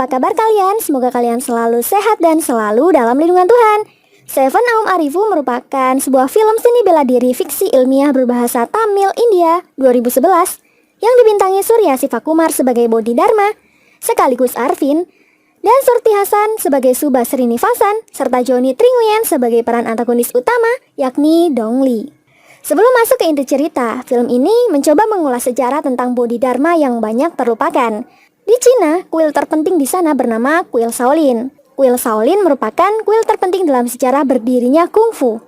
apa kabar kalian? Semoga kalian selalu sehat dan selalu dalam lindungan Tuhan. Seven Aum Arifu merupakan sebuah film seni bela diri fiksi ilmiah berbahasa Tamil India 2011 yang dibintangi Surya Sivakumar sebagai Bodhidharma, sekaligus Arvin, dan Surti Hasan sebagai Subhas Srinivasan, serta Joni Tringuyen sebagai peran antagonis utama, yakni Dongli. Sebelum masuk ke inti cerita, film ini mencoba mengulas sejarah tentang Bodhidharma yang banyak terlupakan. Di Cina, kuil terpenting di sana bernama Kuil Shaolin. Kuil Shaolin merupakan kuil terpenting dalam sejarah berdirinya kungfu.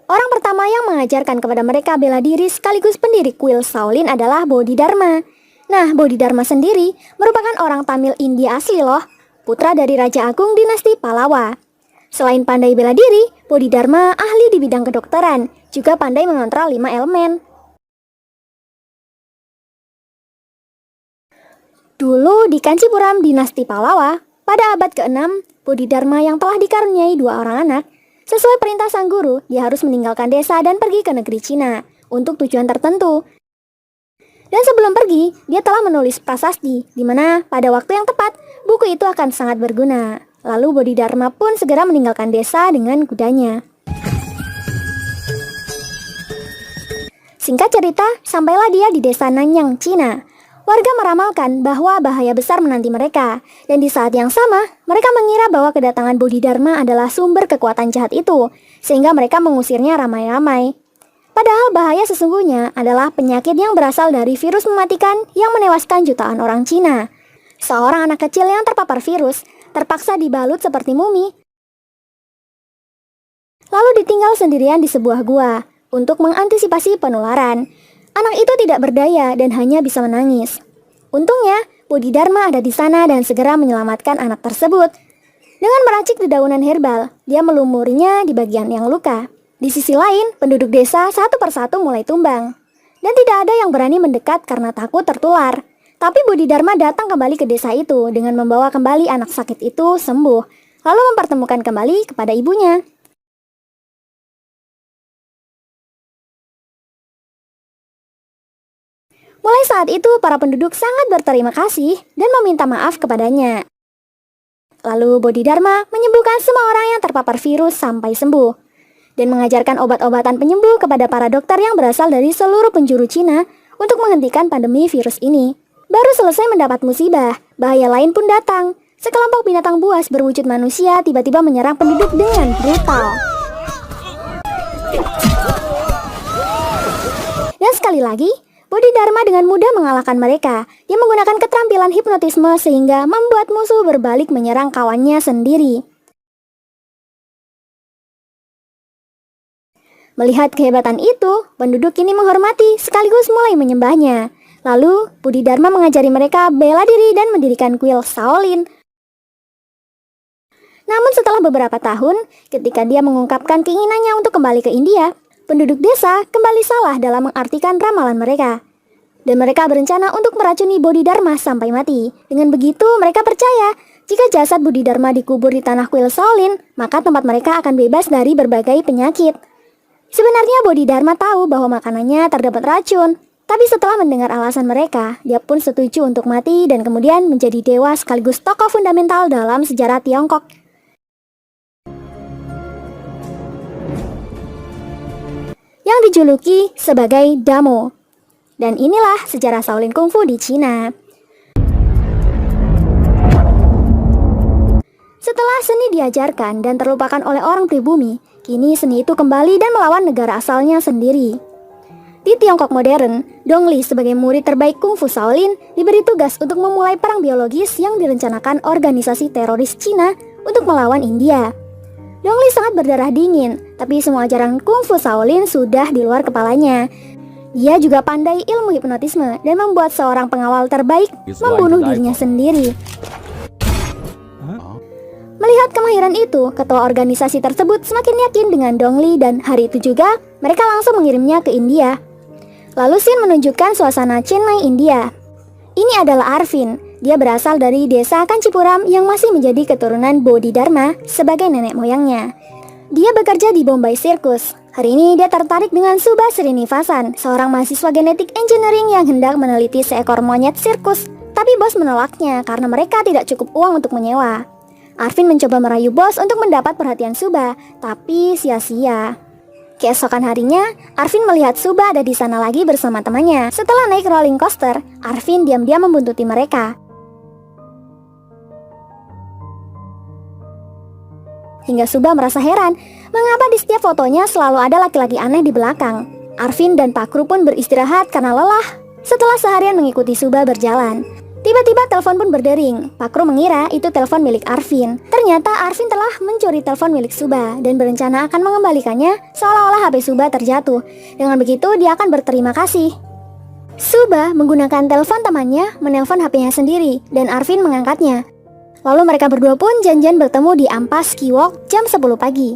Orang pertama yang mengajarkan kepada mereka bela diri sekaligus pendiri kuil Shaolin adalah Bodhidharma. Nah, Bodhidharma sendiri merupakan orang Tamil India asli loh, putra dari Raja Agung dinasti Pallava. Selain pandai bela diri, Bodhidharma ahli di bidang kedokteran, juga pandai mengontrol 5 elemen. Dulu di Kanchipuram dinasti Pallava, pada abad ke-6, Bodhidharma yang telah dikaruniai 2 orang anak, sesuai perintah sang guru, dia harus meninggalkan desa dan pergi ke negeri Cina untuk tujuan tertentu. Dan sebelum pergi, dia telah menulis prasasti, di mana pada waktu yang tepat, buku itu akan sangat berguna. Lalu Bodhidharma pun segera meninggalkan desa dengan kudanya. Singkat cerita, sampailah dia di desa Nanyang, Cina. Warga meramalkan bahwa bahaya besar menanti mereka, dan di saat yang sama, mereka mengira bahwa kedatangan Bodhidharma adalah sumber kekuatan jahat itu, sehingga mereka mengusirnya ramai-ramai. Padahal bahaya sesungguhnya adalah penyakit yang berasal dari virus mematikan yang menewaskan jutaan orang Cina. Seorang anak kecil yang terpapar virus terpaksa dibalut seperti mumi, lalu ditinggal sendirian di sebuah gua untuk mengantisipasi penularan. Anak itu tidak berdaya dan hanya bisa menangis. Untungnya, Bodhidharma ada di sana dan segera menyelamatkan anak tersebut. Dengan meracik dedaunan herbal, dia melumurinya di bagian yang luka. Di sisi lain, penduduk desa satu persatu mulai tumbang. Dan tidak ada yang berani mendekat karena takut tertular. Tapi Bodhidharma datang kembali ke desa itu dengan membawa kembali anak sakit itu sembuh, lalu mempertemukan kembali kepada ibunya. Mulai saat itu, para penduduk sangat berterima kasih dan meminta maaf kepadanya. Lalu Bodhidharma menyembuhkan semua orang yang terpapar virus sampai sembuh, dan mengajarkan obat-obatan penyembuh kepada para dokter yang berasal dari seluruh penjuru Cina untuk menghentikan pandemi virus ini. Baru selesai mendapat musibah, bahaya lain pun datang. Sekelompok binatang buas berwujud manusia tiba-tiba menyerang penduduk dengan brutal. Dan sekali lagi, Bodhidharma dengan mudah mengalahkan mereka. Dia menggunakan keterampilan hipnotisme sehingga membuat musuh berbalik menyerang kawannya sendiri. Melihat kehebatan itu, penduduk kini menghormati sekaligus mulai menyembahnya. Lalu, Bodhidharma mengajari mereka bela diri dan mendirikan kuil Shaolin. Namun setelah beberapa tahun, ketika dia mengungkapkan keinginannya untuk kembali ke India, penduduk desa kembali salah dalam mengartikan ramalan mereka. Dan mereka berencana untuk meracuni Bodhidharma sampai mati. Dengan begitu, mereka percaya jika jasad Bodhidharma dikubur di tanah kuil Shaolin, maka tempat mereka akan bebas dari berbagai penyakit. Sebenarnya Bodhidharma tahu bahwa makanannya terdapat racun. Tapi setelah mendengar alasan mereka, dia pun setuju untuk mati dan kemudian menjadi dewa sekaligus tokoh fundamental dalam sejarah Tiongkok. Yang dijuluki sebagai Damo. Dan inilah sejarah Shaolin Kungfu di Cina. Setelah seni diajarkan dan terlupakan oleh orang pribumi, kini seni itu kembali dan melawan negara asalnya sendiri. Di Tiongkok modern, Dongli sebagai murid terbaik Kungfu Shaolin diberi tugas untuk memulai perang biologis yang direncanakan organisasi teroris Cina untuk melawan India. Dongli sangat berdarah dingin, tapi semua ajaran Kungfu Shaolin sudah di luar kepalanya. Dia juga pandai ilmu hipnotisme dan membuat seorang pengawal terbaik membunuh dirinya sendiri. Melihat kemahiran itu, ketua organisasi tersebut semakin yakin dengan Dongli dan hari itu juga mereka langsung mengirimnya ke India. Lalu Sin menunjukkan suasana Chennai, India. Ini adalah Arvin. Dia berasal dari desa Kanchipuram yang masih menjadi keturunan Bodhidharma sebagai nenek moyangnya. Dia bekerja di Bombay Circus, Hari ini dia tertarik dengan Subha Srinivasan, seorang mahasiswa genetik engineering yang hendak meneliti seekor monyet sirkus. Tapi bos menolaknya karena mereka tidak cukup uang untuk menyewa. Arvin mencoba merayu bos untuk mendapat perhatian Subha, tapi sia-sia. Keesokan harinya, Arvin melihat Subha ada di sana lagi bersama temannya. Setelah naik rolling coaster, Arvin diam-diam membuntuti mereka. Hingga Subha merasa heran, mengapa di setiap fotonya selalu ada laki-laki aneh di belakang. Arvin dan Pakru pun beristirahat karena lelah setelah seharian mengikuti Subha berjalan. Tiba-tiba telepon pun berdering. Pakru mengira itu telepon milik Arvin. Ternyata Arvin telah mencuri telepon milik Subha dan berencana akan mengembalikannya seolah-olah HP Subha terjatuh. Dengan begitu dia akan berterima kasih. Subha menggunakan telepon temannya menelpon HP-nya sendiri dan Arvin mengangkatnya. Lalu mereka berdua pun janjian bertemu di Ampas Ski Walk jam 10 pagi.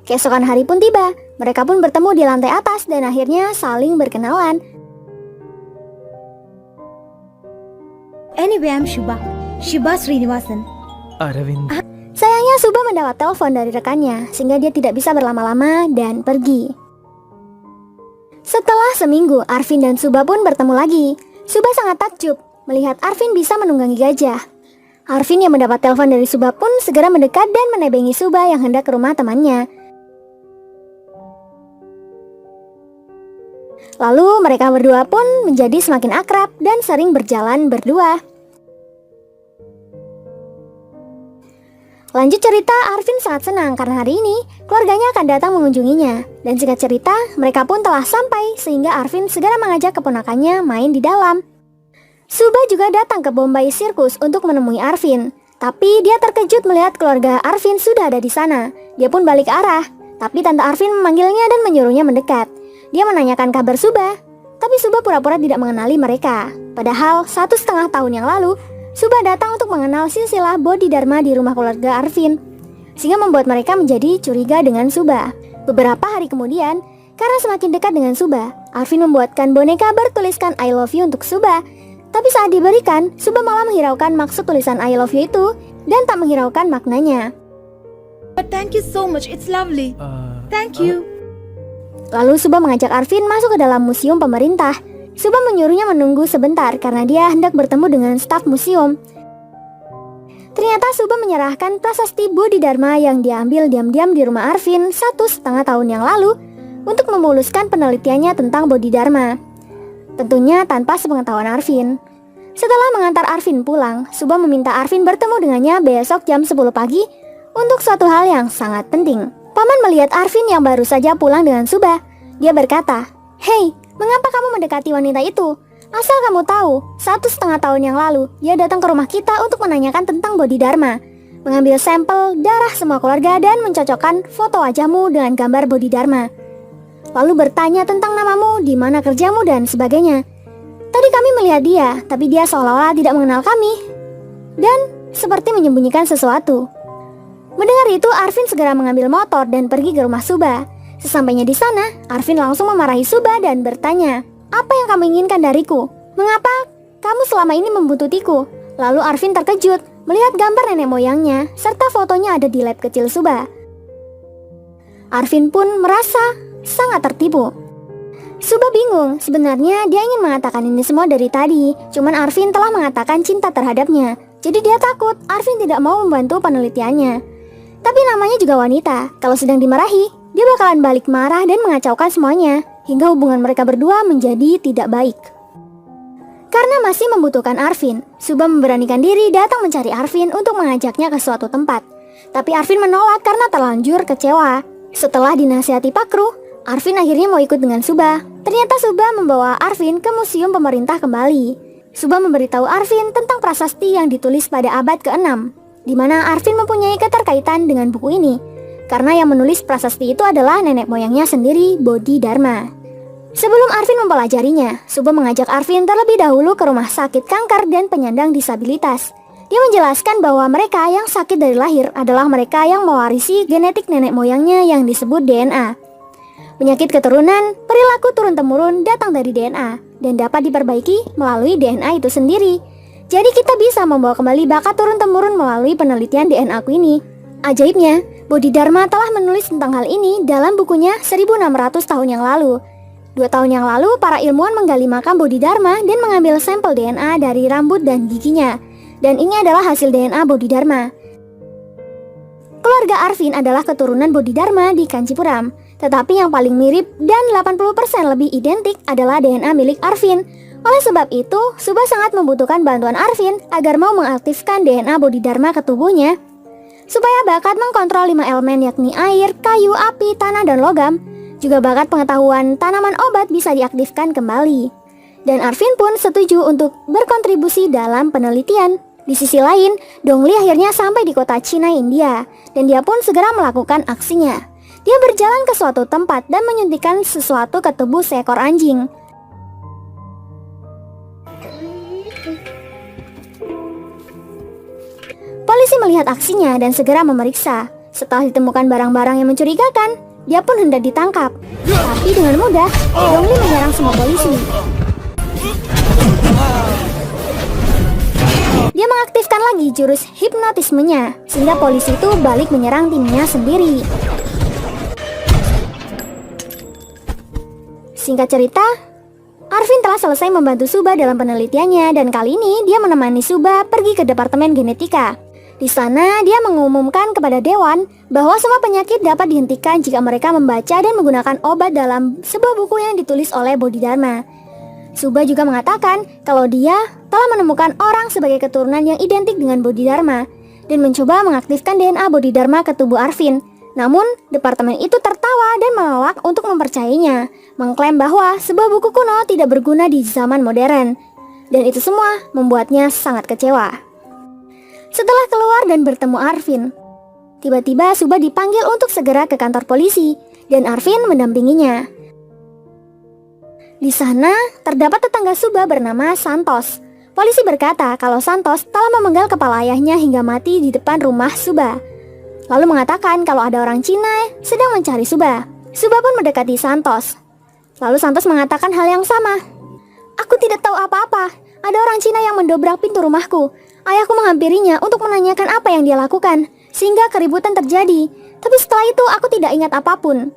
Keesokan hari pun tiba, mereka pun bertemu di lantai atas dan akhirnya saling berkenalan. Anyway, I'm Subha Srinivasan. Aravind. Sayangnya Subha mendapat telepon dari rekannya sehingga dia tidak bisa berlama-lama dan pergi. Setelah seminggu, Arvin dan Subha pun bertemu lagi. Subha sangat takjub melihat Arvin bisa menunggangi gajah. Arvin yang mendapat telepon dari Subha pun segera mendekat dan menebengi Subha yang hendak ke rumah temannya. Lalu mereka berdua pun menjadi semakin akrab dan sering berjalan berdua. Lanjut cerita, Arvin sangat senang karena hari ini keluarganya akan datang mengunjunginya. Dan singkat cerita, mereka pun telah sampai sehingga Arvin segera mengajak keponakannya main di dalam. Subha juga datang ke Bombay Circus untuk menemui Arvin. Tapi dia terkejut melihat keluarga Arvin sudah ada di sana. Dia pun balik arah, tapi Tante Arvin memanggilnya dan menyuruhnya mendekat. Dia menanyakan kabar Subha, tapi Subha pura-pura tidak mengenali mereka. Padahal 1,5 tahun yang lalu, Subha datang untuk mengenal silsilah Bodhidharma di rumah keluarga Arvin, sehingga membuat mereka menjadi curiga dengan Subha. Beberapa hari kemudian, karena semakin dekat dengan Subha, Arvin membuatkan boneka bertuliskan I love you untuk Subha. Tapi saat diberikan, Subha malah menghiraukan maksud tulisan I love you itu dan tak menghiraukan maknanya. But thank you so much, it's lovely. Thank you. Lalu Subha mengajak Arvin masuk ke dalam museum pemerintah. Subha menyuruhnya menunggu sebentar karena dia hendak bertemu dengan staf museum. Ternyata Subha menyerahkan prasasti Bodhidharma yang diambil diam-diam di rumah Arvin 1,5 tahun yang lalu untuk memuluskan penelitiannya tentang Bodhidharma. Tentunya tanpa sepengetahuan Arvin. Setelah mengantar Arvin pulang, Subha meminta Arvin bertemu dengannya besok jam 10 pagi untuk suatu hal yang sangat penting. Paman melihat Arvin yang baru saja pulang dengan Subha. Dia berkata, "Hei, mengapa kamu mendekati wanita itu? Asal kamu tahu, 1,5 tahun yang lalu, dia datang ke rumah kita untuk menanyakan tentang Bodhidharma, mengambil sampel darah semua keluarga dan mencocokkan foto wajahmu dengan gambar Bodhidharma. Lalu bertanya tentang namamu, di mana kerjamu, dan sebagainya. Tadi kami melihat dia, tapi dia seolah-olah tidak mengenal kami dan seperti menyembunyikan sesuatu." Mendengar itu, Arvin segera mengambil motor dan pergi ke rumah Subha. Sesampainya di sana, Arvin langsung memarahi Subha dan bertanya, "Apa yang kamu inginkan dariku? Mengapa kamu selama ini membuntutiku?" Lalu Arvin terkejut melihat gambar nenek moyangnya serta fotonya ada di lab kecil Subha. Arvin pun merasa sangat tertipu. Subha bingung, sebenarnya dia ingin mengatakan ini semua dari tadi, cuman Arvin telah mengatakan cinta terhadapnya. Jadi dia takut Arvin tidak mau membantu penelitiannya. Tapi namanya juga wanita, kalau sedang dimarahi, dia bakalan balik marah dan mengacaukan semuanya, hingga hubungan mereka berdua menjadi tidak baik. Karena masih membutuhkan Arvin, Subha memberanikan diri datang mencari Arvin untuk mengajaknya ke suatu tempat. Tapi Arvin menolak karena terlanjur kecewa. Setelah dinasihati Pakru, Arvin akhirnya mau ikut dengan Subha. Ternyata Subha membawa Arvin ke museum pemerintah kembali. Subha memberitahu Arvin tentang prasasti yang ditulis pada abad ke-6, di mana Arvin mempunyai keterkaitan dengan buku ini, karena yang menulis prasasti itu adalah nenek moyangnya sendiri, Bodhidharma. Sebelum Arvin mempelajarinya, Subha mengajak Arvin terlebih dahulu ke rumah sakit kanker dan penyandang disabilitas. Dia menjelaskan bahwa mereka yang sakit dari lahir adalah mereka yang mewarisi genetik nenek moyangnya yang disebut DNA. Penyakit keturunan, perilaku turun-temurun datang dari DNA dan dapat diperbaiki melalui DNA itu sendiri. Jadi kita bisa membawa kembali bakat turun-temurun melalui penelitian DNA aku ini. Ajaibnya, Bodhidharma telah menulis tentang hal ini dalam bukunya 1600 tahun yang lalu. 2 tahun yang lalu, para ilmuwan menggali makam Bodhidharma dan mengambil sampel DNA dari rambut dan giginya. Dan ini adalah hasil DNA Bodhidharma. Keluarga Arvin adalah keturunan Bodhidharma di Kanchipuram. Tetapi yang paling mirip dan 80% lebih identik adalah DNA milik Arvin. Oleh sebab itu, Subha sangat membutuhkan bantuan Arvin agar mau mengaktifkan DNA Bodhidharma ke tubuhnya. Supaya bakat mengkontrol 5 elemen yakni air, kayu, api, tanah, dan logam, juga bakat pengetahuan tanaman obat bisa diaktifkan kembali. Dan Arvin pun setuju untuk berkontribusi dalam penelitian. Di sisi lain, Dongli akhirnya sampai di kota Cina, India, dan dia pun segera melakukan aksinya. Dia berjalan ke suatu tempat dan menyuntikkan sesuatu ke tubuh seekor anjing. Polisi melihat aksinya dan segera memeriksa. Setelah ditemukan barang-barang yang mencurigakan, dia pun hendak ditangkap. Tapi dengan mudah, Dongli menyerang semua polisi. Dia mengaktifkan lagi jurus hipnotismenya, sehingga polisi itu balik menyerang timnya sendiri. Singkat cerita, Arvin telah selesai membantu Subha dalam penelitiannya, dan kali ini dia menemani Subha pergi ke Departemen Genetika. Di sana, dia mengumumkan kepada Dewan bahwa semua penyakit dapat dihentikan jika mereka membaca dan menggunakan obat dalam sebuah buku yang ditulis oleh Bodhidharma. Subha juga mengatakan kalau dia telah menemukan orang sebagai keturunan yang identik dengan Bodhidharma dan mencoba mengaktifkan DNA Bodhidharma ke tubuh Arvin. Namun, departemen itu tertawa dan menolak untuk mempercayainya, mengklaim bahwa sebuah buku kuno tidak berguna di zaman modern. Dan itu semua membuatnya sangat kecewa. Setelah keluar dan bertemu Arvin, tiba-tiba Subha dipanggil untuk segera ke kantor polisi, dan Arvin mendampinginya. Di sana, terdapat tetangga Subha bernama Santos. Polisi berkata kalau Santos telah memenggal kepala ayahnya hingga mati di depan rumah Subha. Lalu mengatakan kalau ada orang Cina sedang mencari Subha. Subha pun mendekati Santos. Lalu Santos mengatakan hal yang sama. Aku tidak tahu apa-apa. Ada orang Cina yang mendobrak pintu rumahku. Ayahku menghampirinya untuk menanyakan apa yang dia lakukan, sehingga keributan terjadi. Tapi setelah itu aku tidak ingat apapun.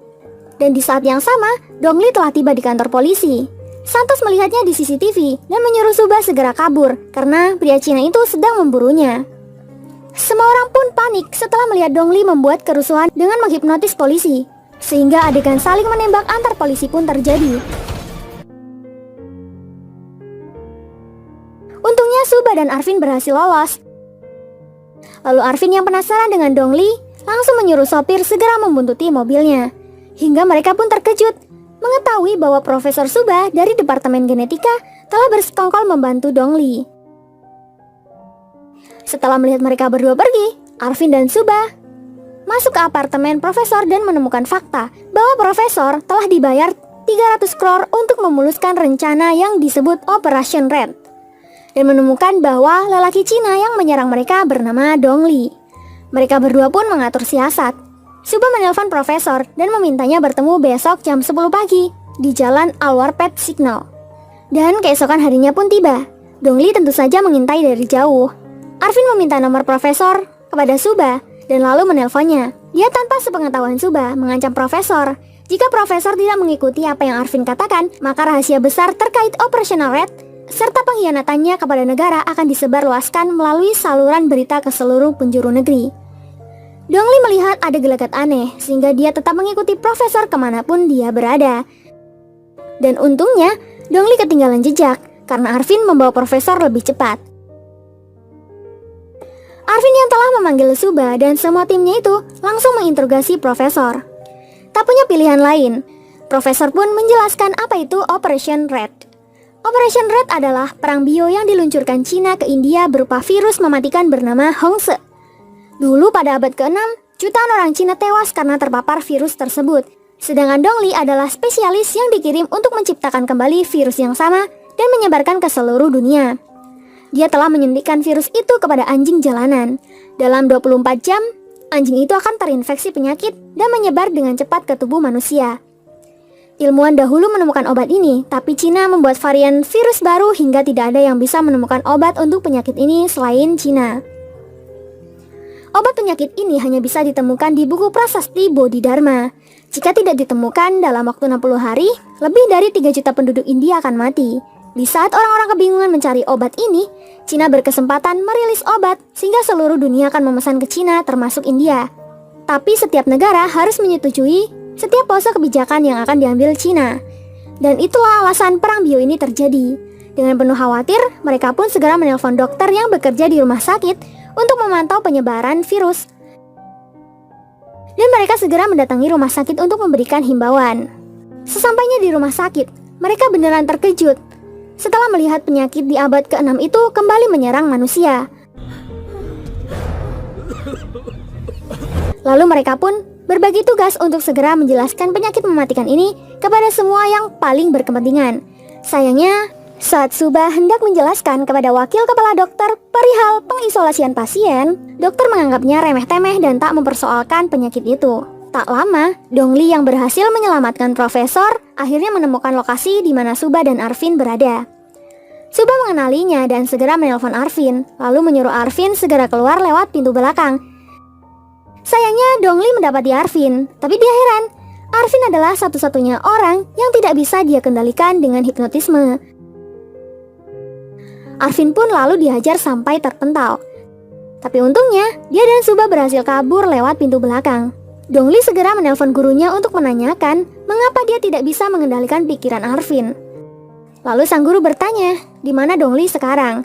Dan di saat yang sama, Dongli telah tiba di kantor polisi. Santos melihatnya di CCTV dan menyuruh Subha segera kabur karena pria Cina itu sedang memburunya. Semua orang pun panik setelah melihat Dongli membuat kerusuhan dengan menghipnotis polisi, sehingga adegan saling menembak antar polisi pun terjadi. Untungnya Subha dan Arvin berhasil lolos. Lalu Arvin yang penasaran dengan Dongli langsung menyuruh sopir segera membuntuti mobilnya. Hingga mereka pun terkejut mengetahui bahwa Profesor Subha dari Departemen Genetika telah bersekongkol membantu Dongli. Setelah melihat mereka berdua pergi, Arvin dan Subha masuk ke apartemen Profesor dan menemukan fakta bahwa Profesor telah dibayar 300 crore untuk memuluskan rencana yang disebut Operation Red, dan menemukan bahwa lelaki Cina yang menyerang mereka bernama Dongli. Mereka berdua pun mengatur siasat. Subha menelpon Profesor dan memintanya bertemu besok jam 10 pagi di jalan Alwarpet Signal. Dan keesokan harinya pun tiba. Dongli tentu saja mengintai dari jauh. Arvin meminta nomor Profesor kepada Subha dan lalu menelponnya. Dia tanpa sepengetahuan Subha mengancam Profesor. Jika Profesor tidak mengikuti apa yang Arvin katakan, maka rahasia besar terkait Operational Red serta pengkhianatannya kepada negara akan disebarluaskan melalui saluran berita ke seluruh penjuru negeri. Dongli melihat ada gelagat aneh, sehingga dia tetap mengikuti Profesor kemanapun dia berada. Dan untungnya, Dongli ketinggalan jejak, karena Arvin membawa Profesor lebih cepat. Arvin yang telah memanggil Subha dan semua timnya itu langsung menginterogasi Profesor. Tak punya pilihan lain, Profesor pun menjelaskan apa itu Operation Red. Operation Red adalah perang bio yang diluncurkan Cina ke India berupa virus mematikan bernama Hongse. Dulu pada abad ke-6, jutaan orang Cina tewas karena terpapar virus tersebut. Sedangkan Dongli adalah spesialis yang dikirim untuk menciptakan kembali virus yang sama dan menyebarkan ke seluruh dunia. Dia telah menyuntikkan virus itu kepada anjing jalanan. Dalam 24 jam, anjing itu akan terinfeksi penyakit dan menyebar dengan cepat ke tubuh manusia. Ilmuwan dahulu menemukan obat ini, tapi Cina membuat varian virus baru hingga tidak ada yang bisa menemukan obat untuk penyakit ini selain Cina. Obat penyakit ini hanya bisa ditemukan di buku prasasti Bodhidharma. Jika tidak ditemukan dalam waktu 60 hari, lebih dari 3 juta penduduk India akan mati. Di saat orang-orang kebingungan mencari obat ini, Cina berkesempatan merilis obat sehingga seluruh dunia akan memesan ke Cina termasuk India. Tapi setiap negara harus menyetujui setiap pose kebijakan yang akan diambil Cina. Dan itulah alasan perang bio ini terjadi. Dengan penuh khawatir, mereka pun segera menelpon dokter yang bekerja di rumah sakit untuk memantau penyebaran virus. Dan mereka segera mendatangi rumah sakit untuk memberikan himbauan. Sesampainya di rumah sakit, mereka beneran terkejut setelah melihat penyakit di abad ke-6 itu kembali menyerang manusia. Lalu mereka pun berbagi tugas untuk segera menjelaskan penyakit mematikan ini kepada semua yang paling berkepentingan. Sayangnya, saat Subha hendak menjelaskan kepada wakil kepala dokter perihal pengisolasian pasien, dokter menganggapnya remeh-temeh dan tak mempersoalkan penyakit itu. Tak lama, Dongli yang berhasil menyelamatkan profesor akhirnya menemukan lokasi di mana Subha dan Arvin berada. Subha mengenalinya dan segera menelpon Arvin, lalu menyuruh Arvin segera keluar lewat pintu belakang. Sayangnya Dongli mendapati Arvin, tapi dia heran. Arvin adalah satu-satunya orang yang tidak bisa dia kendalikan dengan hipnotisme. Arvin pun lalu dihajar sampai terpental. Tapi untungnya, dia dan Subha berhasil kabur lewat pintu belakang. Dongli segera menelpon gurunya untuk menanyakan mengapa dia tidak bisa mengendalikan pikiran Arvin. Lalu sang guru bertanya, di mana Dongli sekarang?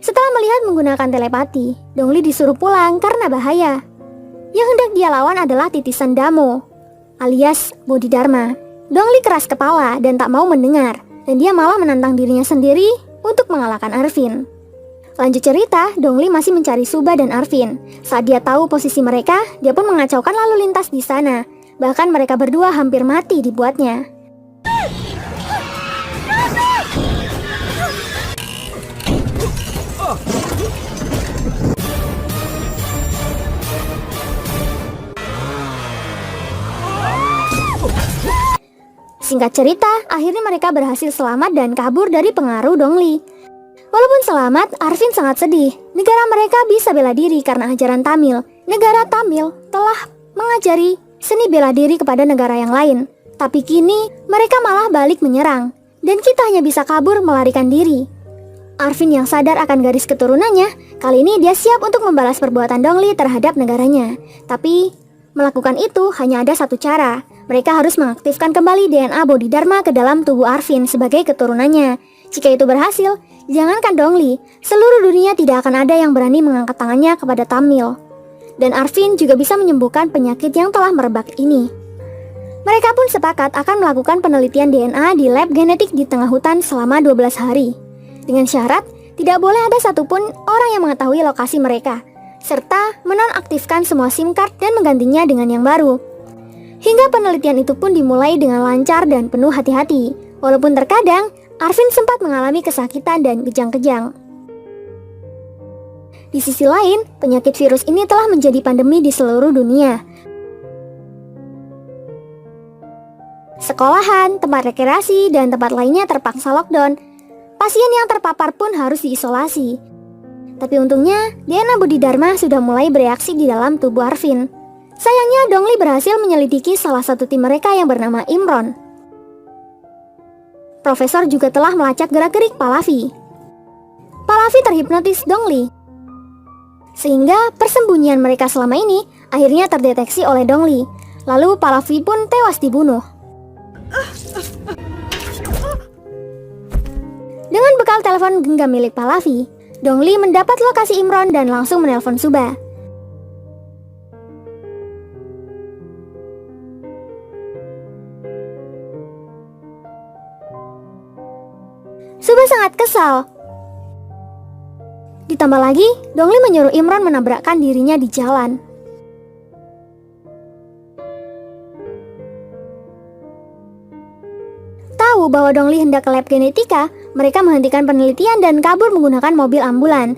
Setelah melihat menggunakan telepati, Dongli disuruh pulang karena bahaya. Yang hendak dia lawan adalah titisan Damo, alias Bodhidharma. Dongli keras kepala dan tak mau mendengar, dan dia malah menantang dirinya sendiri untuk mengalahkan Arvin. Lanjut cerita, Dongli masih mencari Subha dan Arvin. Saat dia tahu posisi mereka, dia pun mengacaukan lalu lintas di sana. Bahkan mereka berdua hampir mati dibuatnya. Singkat cerita, akhirnya mereka berhasil selamat dan kabur dari pengaruh Dongli. Walaupun selamat, Arvin sangat sedih. Negara mereka bisa bela diri karena ajaran Tamil. Negara Tamil telah mengajari seni bela diri kepada negara yang lain. Tapi kini, mereka malah balik menyerang. Dan kita hanya bisa kabur melarikan diri. Arvin yang sadar akan garis keturunannya, kali ini dia siap untuk membalas perbuatan Dongli terhadap negaranya. Tapi, melakukan itu hanya ada satu cara. Mereka harus mengaktifkan kembali DNA Bodhidharma ke dalam tubuh Arvin sebagai keturunannya. Jika itu berhasil, jangankan Dongli, seluruh dunia tidak akan ada yang berani mengangkat tangannya kepada Tamil. Dan Arvin juga bisa menyembuhkan penyakit yang telah merebak ini. Mereka pun sepakat akan melakukan penelitian DNA di lab genetik di tengah hutan selama 12 hari. Dengan syarat, tidak boleh ada satupun orang yang mengetahui lokasi mereka, serta menonaktifkan semua SIM card dan menggantinya dengan yang baru. Hingga penelitian itu pun dimulai dengan lancar dan penuh hati-hati. Walaupun terkadang, Arvin sempat mengalami kesakitan dan kejang-kejang. Di sisi lain, penyakit virus ini telah menjadi pandemi di seluruh dunia. Sekolahan, tempat rekreasi, dan tempat lainnya terpaksa lockdown. Pasien yang terpapar pun harus diisolasi. Tapi untungnya, DNA Bodhidharma sudah mulai bereaksi di dalam tubuh Arvin. Sayangnya, Dongli berhasil menyelidiki salah satu tim mereka yang bernama Imron. Profesor juga telah melacak gerak-gerik Pallavi. Pallavi terhipnotis Dongli. Sehingga persembunyian mereka selama ini akhirnya terdeteksi oleh Dongli. Lalu Pallavi pun tewas dibunuh. Dengan bekal telepon genggam milik Pallavi, Dongli mendapat lokasi Imron dan langsung menelpon Subha. Subha sangat kesal. Ditambah lagi, Dongli menyuruh Imron menabrakkan dirinya di jalan. Tahu bahwa Dongli hendak ke lab genetika, mereka menghentikan penelitian dan kabur menggunakan mobil ambulan.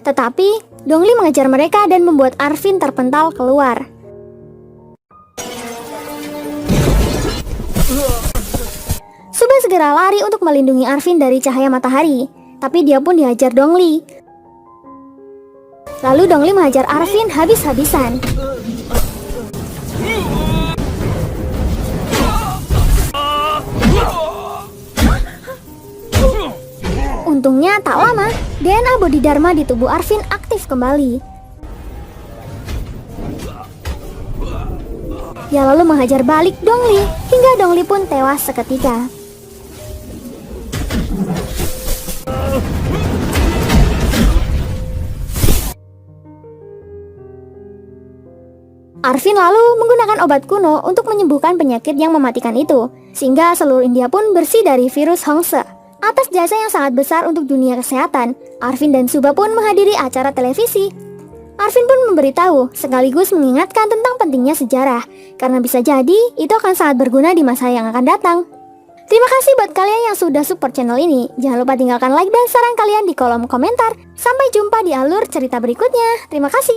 Tetapi, Dongli mengejar mereka dan membuat Arvin terpental keluar. Subha Suba segera lari untuk melindungi Arvin dari cahaya matahari, tapi dia pun dihajar Dongli. Lalu Dongli menghajar Arvin habis-habisan. Untungnya tak lama, DNA Bodhidharma di tubuh Arvin aktif kembali. Dia lalu menghajar balik Dongli, hingga Dongli pun tewas seketika. Arvin lalu menggunakan obat kuno untuk menyembuhkan penyakit yang mematikan itu, sehingga seluruh India pun bersih dari virus Hongse. Atas jasa yang sangat besar untuk dunia kesehatan, Arvin dan Suba pun menghadiri acara televisi. Arvin pun memberitahu, sekaligus mengingatkan tentang pentingnya sejarah, karena bisa jadi itu akan sangat berguna di masa yang akan datang. Terima kasih buat kalian yang sudah support channel ini. Jangan lupa tinggalkan like dan saran kalian di kolom komentar. Sampai jumpa di alur cerita berikutnya. Terima kasih.